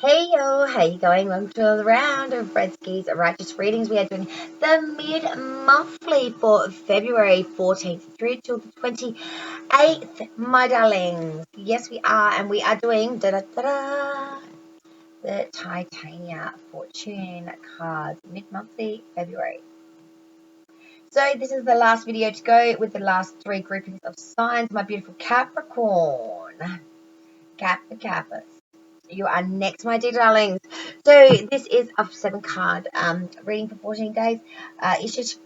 Hey yo, how you going? Welcome to another round of Redski's Righteous Readings. We are doing the mid-monthly for February 14th through till the 28th, my darlings. Yes, we are, and we are doing the Titania Fortune cards mid-monthly February. So this is the last video to go with the last three groupings of signs, my beautiful Capricorn. Kappas. You are next, my dear darlings. So this is a 7 card reading for 14 days. It's just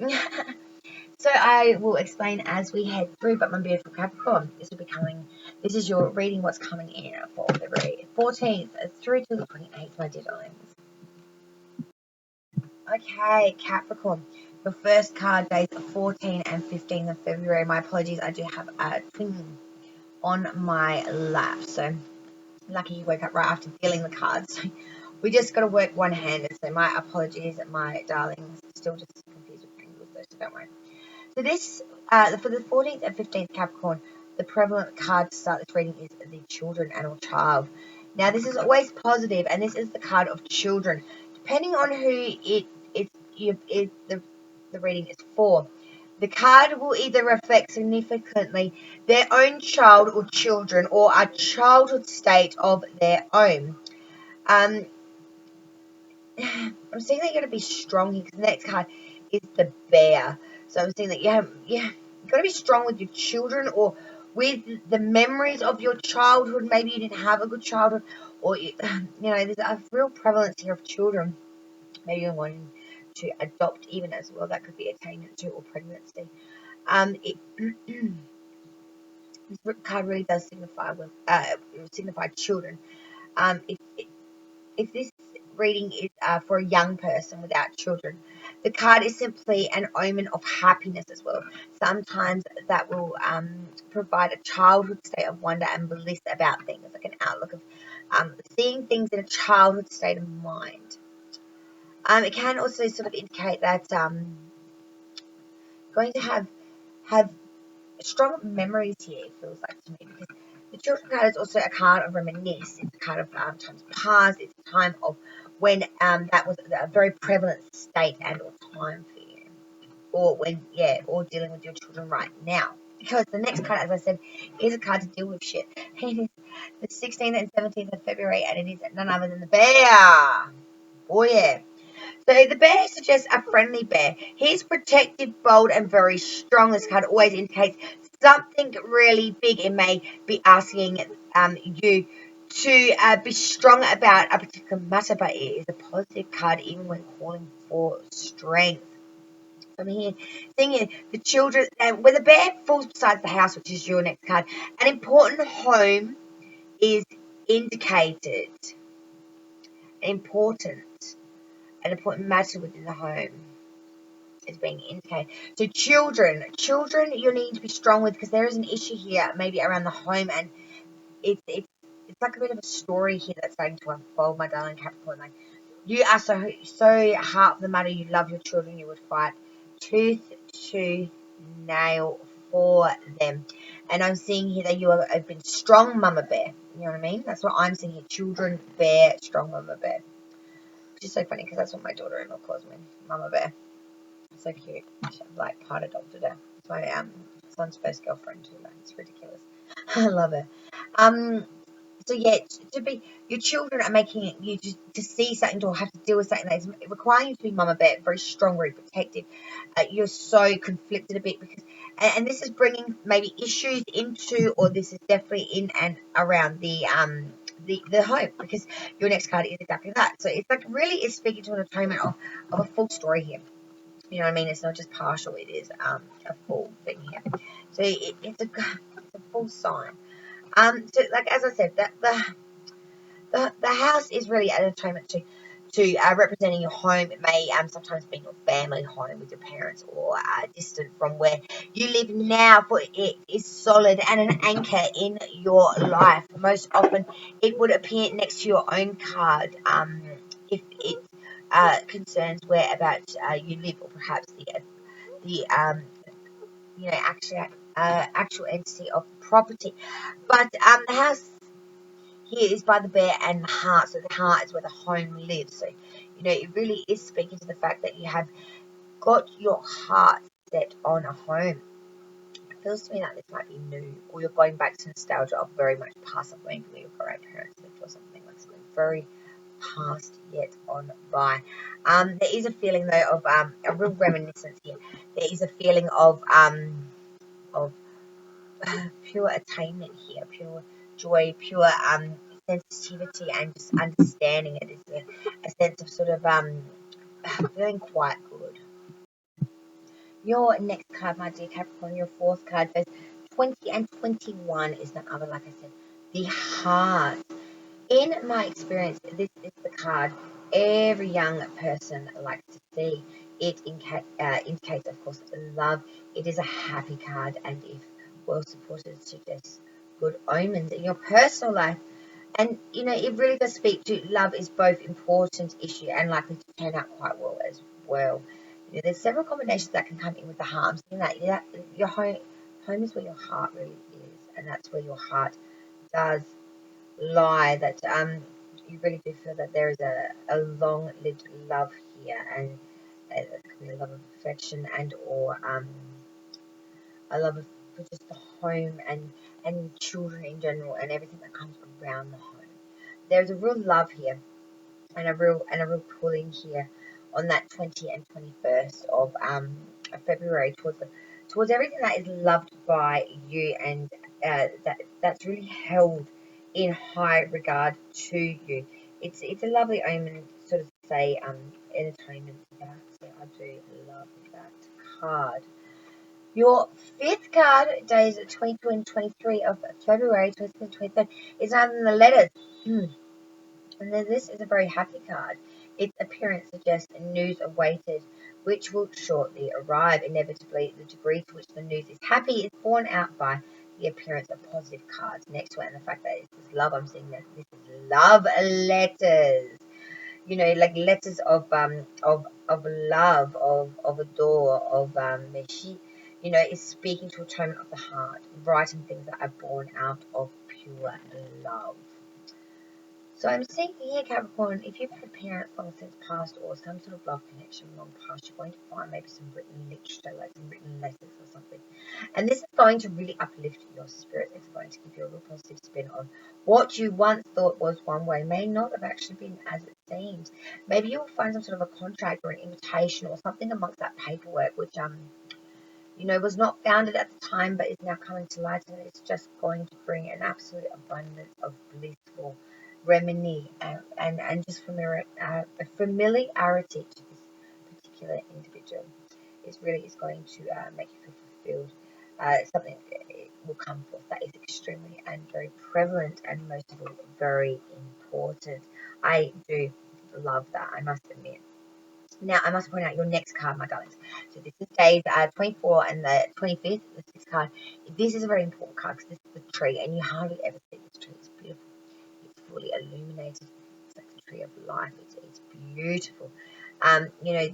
so I will explain as we head through. But my beautiful Capricorn, this will be coming. This is your reading. What's coming in for February 14th through to the 28th, my dear darlings. Okay, Capricorn. Your first card days 14 and 15 of February. My apologies, I do have a twin on my lap, so lucky you woke up right after dealing the cards. So we just got to work one-handed. So my apologies, my darlings. Still just confused with fingers, so don't worry. So this, for the 14th and 15th Capricorn, the prevalent card to start this reading is the children and or child. Now this is always positive, and this is the card of children. Depending on who the reading is for, the card will either reflect significantly their own child or children, or a childhood state of their own. I'm seeing that you're going to be strong here because the next card is the bear. So I'm seeing that you're got to be strong with your children or with the memories of your childhood. Maybe you didn't have a good childhood, or there's a real prevalence here of children. Maybe you're wanting to adopt even as well. That could be attainment to or pregnancy. This card really does signify children. If this reading is for a young person without children, the card is simply an omen of happiness as well. Sometimes that will provide a childhood state of wonder and bliss about things, like an outlook of seeing things in a childhood state of mind. It can also sort of indicate that going to have strong memories here, it feels like to me, because the children card is also a card of reminisce. It's a card of times past. It's a time of when that was a very prevalent state and or time for you, or or dealing with your children right now. Because the next card, as I said, is a card to deal with shit. It is the 16th and 17th of February, and it is none other than the bear. Oh yeah. So the bear suggests a friendly bear. He's protective, bold, and very strong. This card always indicates something really big. It may be asking you to be strong about a particular matter, but it is a positive card even when calling for strength. I'm here seeing here the children, and when the bear falls beside the house, which is your next card, an important home is indicated. Important. An important matter within the home is being indicated. So children, you need to be strong with, because there is an issue here, maybe around the home, and it's like a bit of a story here that's starting to unfold, my darling Capricorn. Like, you are so heart of the matter. You love your children. You would fight tooth to nail for them. And I'm seeing here that you have been strong mama bear. You know what I mean? That's what I'm seeing here. Children bear, strong mama bear. Which is so funny because that's what my daughter-in-law calls me, mama bear. So cute. She's like part adopted her. It's my son's first girlfriend too. Like, it's ridiculous. I love her. So yeah, to be your children are making you to see something or have to deal with something that is requiring you to be mama bear, very strong, very protective. You're so conflicted a bit because, and this is bringing maybe issues into, or this is definitely in and around the home, because your next card is exactly that. So it's like really is speaking to an atonement of a full story here. You know what I mean? It's not just partial. It is a full thing here. So it's a full sign. So like as I said, that the house is really an atonement to representing your home. It may sometimes be your family home with your parents, or distant from where you live now, but it is solid and an anchor in your life. Most often, it would appear next to your own card if it concerns whereabouts you live, or perhaps the actual entity of property. But the house here is by the bear and the heart. So the heart is where the home lives. So, you know, it really is speaking to the fact that you have got your heart set on a home. It feels to me like this might be new, or you're going back to nostalgia of very much past, something where your grandparents lived, or something like something very past yet on by. There is a feeling though of a real reminiscence here. There is a feeling of pure attainment here, pure joy, pure sensitivity, and just understanding it. It's a sense of sort of feeling quite good. Your next card, my dear Capricorn, your fourth card goes 20 and 21 is none other, like I said, the heart. In my experience, this is the card every young person likes to see. It indicates, of course, love. It is a happy card, and if well supported, suggests good omens in your personal life. And you know, it really does speak to love is both important issue and likely to turn out quite well as well. You know, there's several combinations that can come in with the harms. You know, that your home is where your heart really is, and that's where your heart does lie. That you really do feel that there is a long-lived love here, and it could be a love of affection and or a love of for just the home and children in general and everything that comes around the home. There's a real love here and a real pulling here on that 20 and 21st of February towards everything that is loved by you, and that's really held in high regard to you. It's a lovely omen to sort of say entertainment to that. So I do love that card. Your fifth card, days 22 and 23 of February 2023, is under the letters. And then this is a very happy card. Its appearance suggests news awaited, which will shortly arrive. Inevitably, the degree to which the news is happy is borne out by the appearance of positive cards next to it, and the fact that it's love. I'm seeing that this is love letters. You know, like letters of love, of adore, of meshi. You know, is speaking to a tone of the heart, writing things that are born out of pure love. So I'm seeing here, Capricorn, if you've had parents long since past or some sort of love connection long past, you're going to find maybe some written literature, like some written letters or something. And this is going to really uplift your spirit. It's going to give you a real positive spin on what you once thought was one way may not have actually been as it seems. Maybe you'll find some sort of a contract or an invitation or something amongst that paperwork, which you know, was not founded at the time but is now coming to light, and it's just going to bring an absolute abundance of blissful remedy and just familiarity to this particular individual. It really is going to make you feel fulfilled. Something will come forth that is extremely and very prevalent, and most of all, very important. I do love that, I must admit. Now, I must point out your next card, my darlings. So this is days 24 and the 25th, the sixth card. This is a very important card because this is the tree, and you hardly ever see this tree. It's beautiful. It's fully illuminated. It's like the tree of life. It's beautiful. You know,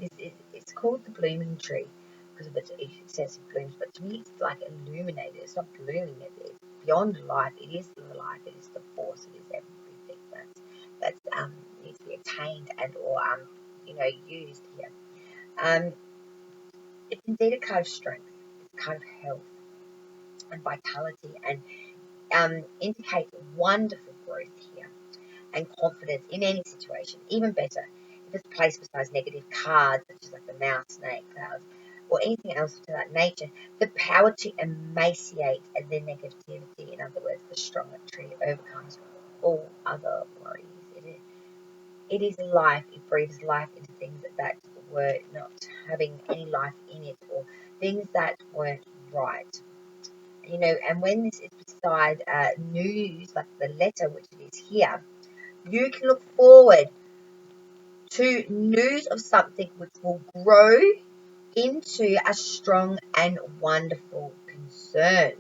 it's called the blooming tree because of its excessive blooms, but to me, it's like illuminated. It's not blooming. It's beyond life. It is the life. It is the force. It is everything that's needs to be attained and or you know, used here. Um, it's indeed a card of strength. It's a card of health and vitality, and indicates wonderful growth here and confidence in any situation. Even better, if it's placed beside negative cards, such as like the mouse, snake, clouds, or anything else to that nature, the power to emaciate their negativity, in other words, the stronger tree overcomes all other worries. It is life. It breathes life into things that were not having any life in it, or things that weren't right. You know, and when this is beside news, like the letter, which it is here, you can look forward to news of something which will grow into a strong and wonderful concern.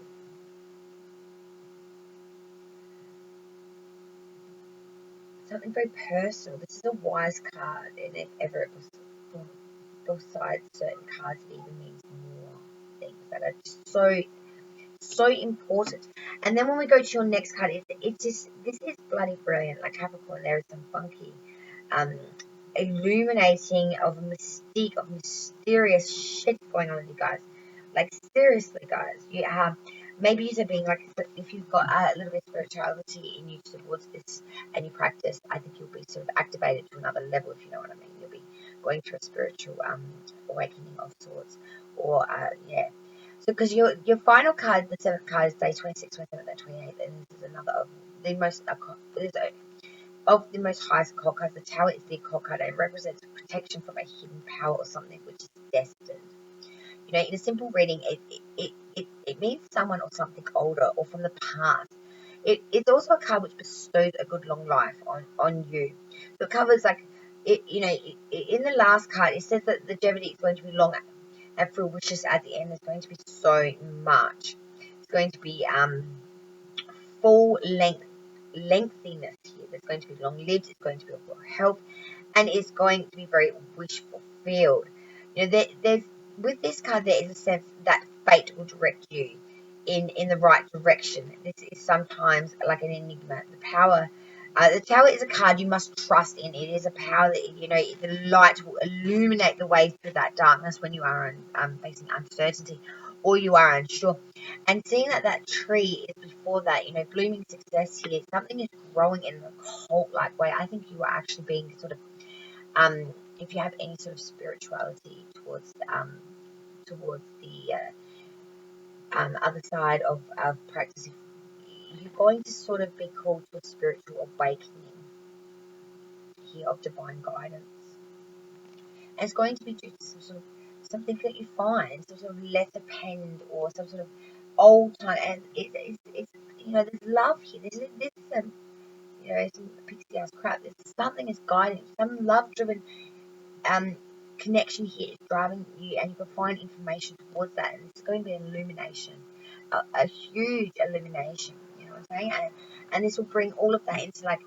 Something very personal. This is a wise card, and if ever it was besides certain cards, it even means more things that are just so important. And then when we go to your next card, it's just, this is bloody brilliant. Like Capricorn, there is some funky, um, illuminating of a mystique, of mysterious shit going on with you guys. Like seriously, guys, you have maybe you're being like, if you've got a little bit of spirituality in you towards this and you practice, I think you'll be sort of activated to another level, if you know what I mean. You'll be going through a spiritual awakening of sorts, or yeah. So, because your final card, the seventh card, is day 26, 27, and 28, and this is another of the most of the most highest occult cards. The Tower is the occult card, and it represents protection from a hidden power or something which is destined. You know, in a simple reading, it means someone or something older or from the past. It's also a card which bestows a good long life on you. So it covers like it. You know, in the last card, it says that the longevity is going to be long and fruition at the end. There's going to be so much. It's going to be full lengthiness here. There's going to be long lived. It's going to be full health, and it's going to be very wish fulfilled. You know, there's with this card there is a sense that fate will direct you in the right direction. This is sometimes like an enigma. The Tower is a card you must trust in. It is a power that, you know, the light will illuminate the way through that darkness when you are facing uncertainty or you are unsure. And seeing that tree is before that, you know, blooming success here, something is growing in a cult-like way. I think you are actually being sort of, if you have any sort of spirituality towards the other side of practice, you're going to sort of be called to a spiritual awakening here of divine guidance. And it's going to be due to some sort of something that you find, some sort of letter penned or some sort of old time, and it's you know, there's love here. This is you know, some pixie ass crap. There's something is guiding, some love driven connection here is driving you, and you can find information towards that, and it's going to be an illumination, a huge illumination. You know what I'm saying? And this will bring all of that into like,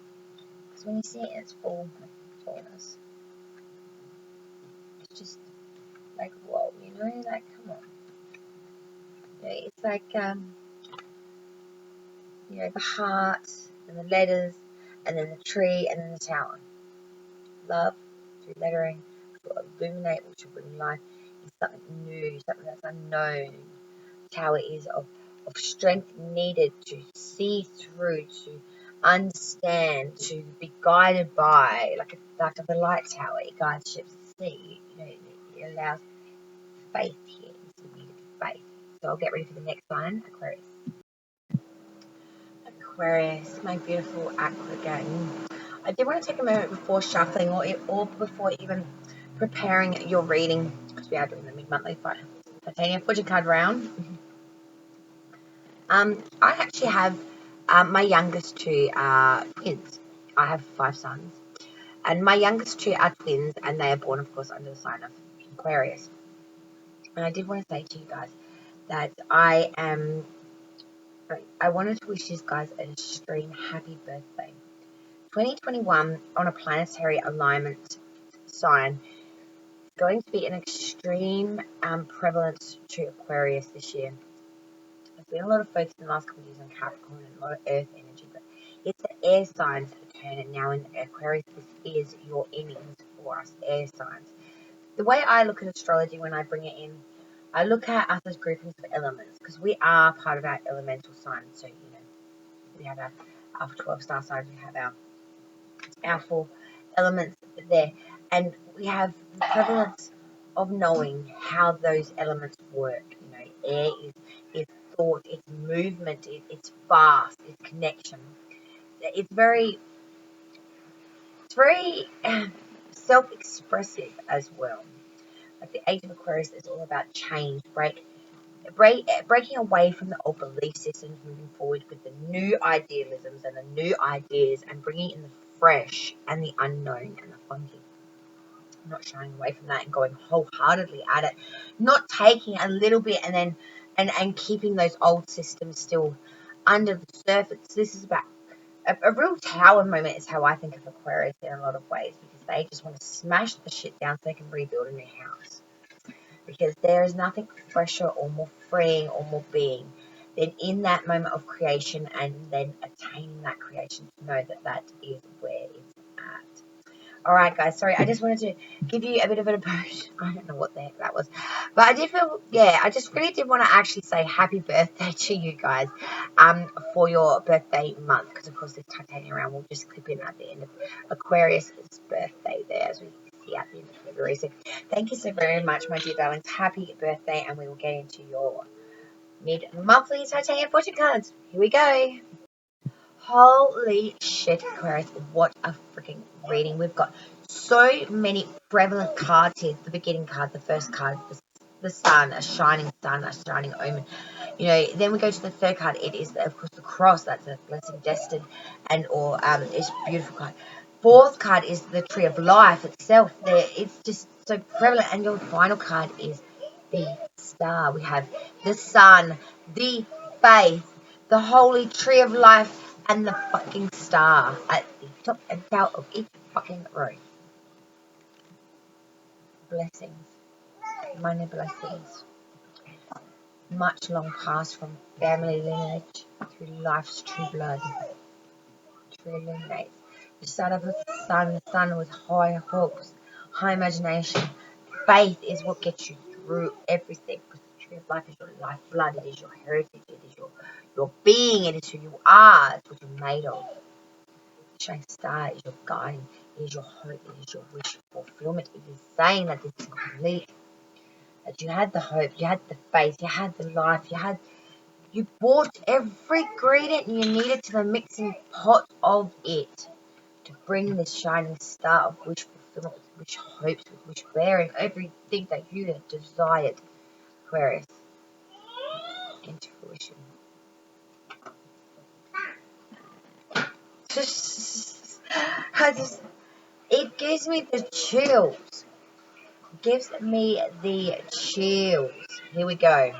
because when you see it, it's fullness. It's just like whoa, you know, like come on. You know, it's like you know, the heart and the letters, and then the tree, and then the tower. Love through lettering, which will illuminate, which will bring life. It's something new, something that's unknown. Tower is of strength needed to see through, to understand, to be guided by, like the light tower. It guides ships at sea. You know, it allows faith here. It's needed faith. So I'll get ready for the next one, Aquarius. Aquarius, my beautiful Aqua gang. I did want to take a moment before shuffling or before even preparing your reading, because we are doing the mid-monthly Titania fortune card round. I actually have my youngest two are twins. I have 5 sons, and my youngest two are twins, and they are born, of course, under the sign of Aquarius. And I did want to say to you guys that I wanted to wish you guys an extreme happy birthday. 2021 on a planetary alignment sign is going to be an extreme prevalence to Aquarius this year. There's been a lot of focus in the last couple of years on Capricorn and a lot of Earth energy, but it's the air signs that turn, and now in Aquarius, this is your innings for us, air signs. The way I look at astrology when I bring it in, I look at us as groupings of elements, because we are part of our elemental signs. So, you know, we have our 12 star signs, we have our 4 elements there, and we have the prevalence of knowing how those elements work. You know, air is thought, it's movement, it's fast, it's connection. It's very self-expressive as well. Like the Age of Aquarius is all about change, breaking away from the old belief systems, moving forward with the new idealisms and the new ideas, and bringing in the fresh and the unknown and the funky. Not shying away from that and going wholeheartedly at it, not taking a little bit and then and keeping those old systems still under the surface. This is about a real tower moment is how I think of Aquarius in a lot of ways, because they just want to smash the shit down so they can rebuild a new house. Because there is nothing fresher or more freeing or more being then in that moment of creation and then attaining that creation, to know that that is where it's at. All right, guys. Sorry, I just wanted to give you a bit of an approach. I don't know what the heck that was, but I did feel, yeah, I just really did want to actually say happy birthday to you guys, for your birthday month, because of course this Titania round will just clip in at the end of Aquarius' birthday there, as we see at the end of February. So thank you so very much, my dear darlings. Happy birthday, and we will get into your mid-monthly Titania fortune cards. Here we go. Holy shit, Aquarius, what a freaking reading. We've got so many prevalent cards here. The beginning card, the first card, the sun, a shining sun, a shining omen. You know, then we go to the third card. It is, of course, the cross. That's a blessing destined, and or it's a beautiful card. Fourth card is the tree of life itself. There, it's just so prevalent. And your final card is the star. We have the sun, the faith, the holy tree of life, and the fucking star at the top and tail of each fucking row. Blessings, minor blessings. Much long past from family lineage through life's true blood. True illuminates. You start off with the sun with high hopes, high imagination. Faith is what gets you through everything. Because the tree of life is your lifeblood, it is your heritage, it is your being, it is who you are, it's what you're made of. The shining star is your guiding, it is your hope, it is your wish fulfillment. It is saying that this is complete. That you had the hope, you had the faith, you had the life, you brought every ingredient you needed to the mixing pot of it to bring this shining star of wish fulfillment, with wish hopes, with wish bearing, everything that you had desired, Aquarius, into fruition. It gives me the chills. It gives me the chills. Here we go.